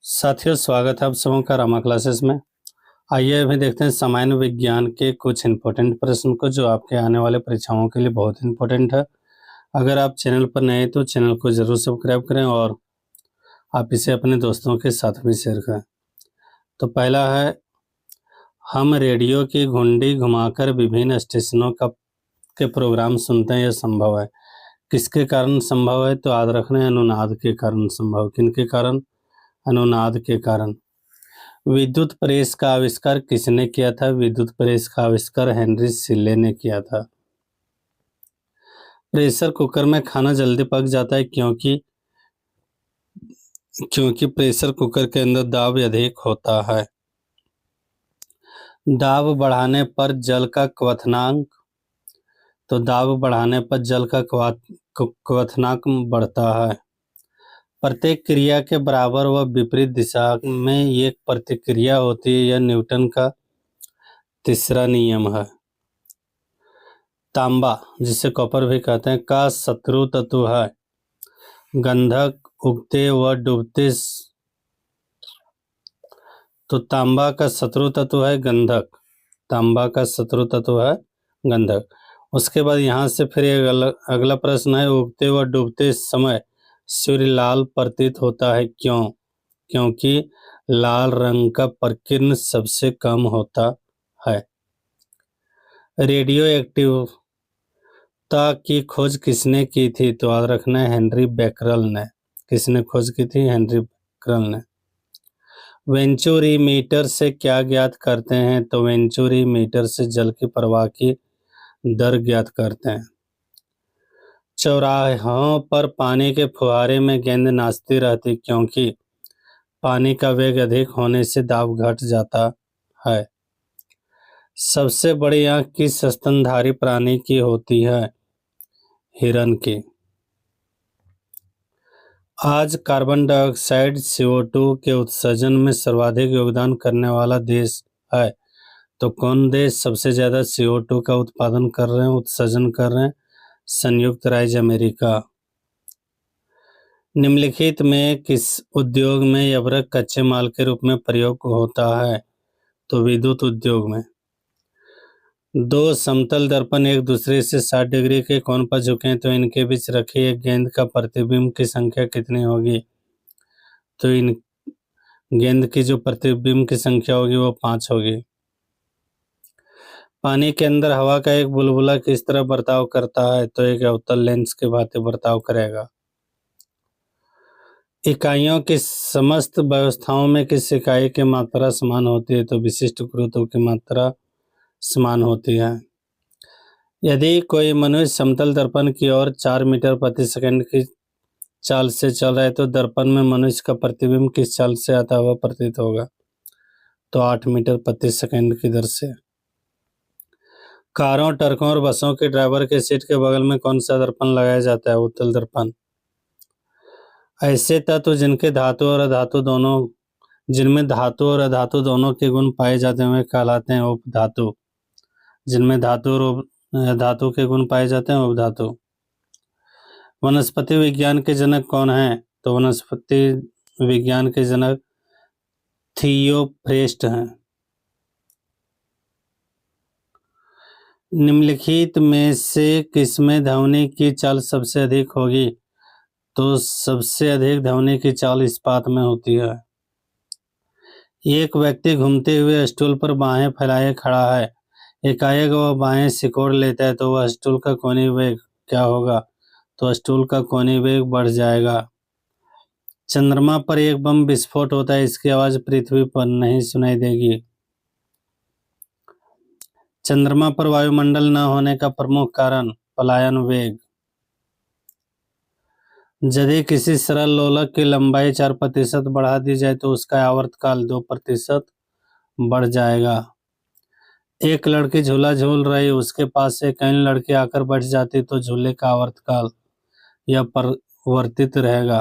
साथियों, स्वागत है आप सबों का रामा क्लासेस में। आइए अभी देखते हैं सामान्य विज्ञान के कुछ इंपॉर्टेंट प्रश्न को, जो आपके आने वाले परीक्षाओं के लिए बहुत इंपॉर्टेंट है। अगर आप चैनल पर नए हैं तो चैनल को जरूर सब्सक्राइब करें और आप इसे अपने दोस्तों के साथ भी शेयर करें। तो पहला है, हम रेडियो की घुंडी घुमाकर विभिन्न स्टेशनों के प्रोग्राम सुनते हैं, यह संभव है। किसके कारण संभव है? तो याद रखना है, अनुनाद के कारण संभव। किनके कारण? अनुनाद के कारण। विद्युत प्रेस का आविष्कार किसने किया था? विद्युत प्रेस का आविष्कार हेनरी शिले ने किया था। प्रेशर कुकर में खाना जल्दी पक जाता है क्योंकि प्रेशर कुकर के अंदर दाब अधिक होता है। दाब बढ़ाने पर जल का क्वथनांक, तो दाब बढ़ाने पर जल का क्वथनांक बढ़ता है। प्रत्येक क्रिया के बराबर व विपरीत दिशा में एक प्रतिक्रिया होती है, यह न्यूटन का तीसरा नियम है। तांबा, जिसे कॉपर भी कहते हैं, का शत्रु तत्व है। गंधक, उगते व डूबते, तो तांबा का शत्रु तत्व है गंधक। तांबा का शत्रु तत्व है गंधक। उसके बाद यहाँ से फिर अगला प्रश्न है, उगते व डूबते समय सूर्य लाल प्रतीत होता है, क्यों? क्योंकि लाल रंग का प्रकीर्ण सबसे कम होता है। रेडियो एक्टिवता की खोज किसने की थी? तो याद रखना है, हेनरी बेकरल ने। किसने खोज की थी? हेनरी बेकरल ने। वेंचुरीमीटर से क्या ज्ञात करते हैं? तो वेंचुरीमीटर से जल की प्रवाह की दर ज्ञात करते हैं। चौराहों पर पानी के फुहारे में गेंद नाचती रहती, क्योंकि पानी का वेग अधिक होने से दाब घट जाता है। सबसे बड़ी आंख किस स्तनधारी प्राणी की होती है? हिरन की। आज कार्बन डाइऑक्साइड CO2 के उत्सर्जन में सर्वाधिक योगदान करने वाला देश है, तो कौन देश सबसे ज्यादा CO2 का उत्पादन कर रहे हैं, उत्सर्जन कर रहे हैं? संयुक्त राज्य अमेरिका। निम्नलिखित में किस उद्योग में यबरक कच्चे माल के रूप में प्रयोग होता है? तो विद्युत उद्योग में। दो समतल दर्पण एक दूसरे से 60 डिग्री के कोण पर झुके हैं, तो इनके बीच रखी एक गेंद का प्रतिबिंब की संख्या कितनी होगी? तो इन गेंद की जो प्रतिबिंब की संख्या होगी वो 5 होगी। पानी के अंदर हवा का एक बुलबुला किस तरह बर्ताव करता है? तो एक अवतल लेंस के भांति बर्ताव करेगा। इकाइयों की समस्त व्यवस्थाओं में किस इकाई की मात्रा समान होती है? तो विशिष्ट गुरुत्व की मात्रा समान होती है। यदि कोई मनुष्य समतल दर्पण की ओर 4 मीटर प्रति सेकंड की चाल से चल रहा है, तो दर्पण में मनुष्य का प्रतिबिंब किस चाल से आता हुआ प्रतीत होगा? तो 8 मीटर प्रति सेकंड की दर से। कारों, ट्रकों और बसों के ड्राइवर के सीट के बगल में कौन सा दर्पण लगाया जाता है? उत्तल दर्पण। ऐसे तत्व जिनमें धातु और अधातु दोनों के गुण पाए जाते हैं कहलाते हैं उपधातु। जिनमें धातु और धातु के गुण पाए जाते हैं उपधातु। वनस्पति विज्ञान के जनक कौन है? तो वनस्पति विज्ञान के जनक थियोफ्रेस्ट हैं। निम्नलिखित में से किसमें ध्वनि की चाल सबसे अधिक होगी? तो सबसे अधिक ध्वनि की चाल इस्पात में होती है। एक व्यक्ति घूमते हुए स्टूल पर बाहें फैलाए खड़ा है, एकाएक वह बाहें सिकोड़ लेता है, तो वह स्टूल का कोणीय वेग क्या होगा? तो स्टूल का कोणीय वेग बढ़ जाएगा। चंद्रमा पर एक बम विस्फोट होता है, इसकी आवाज पृथ्वी पर नहीं सुनाई देगी। चंद्रमा पर वायुमंडल न होने का प्रमुख कारण पलायन वेग। यदि किसी सरल लोलक की लंबाई 4% बढ़ा दी जाए तो उसका आवर्तकाल 2% बढ़ जाएगा। एक लड़की झूला झूल रही, उसके पास से कई लड़के आकर बैठ जाती, तो झूले का आवर्तकाल यह परिवर्तित रहेगा।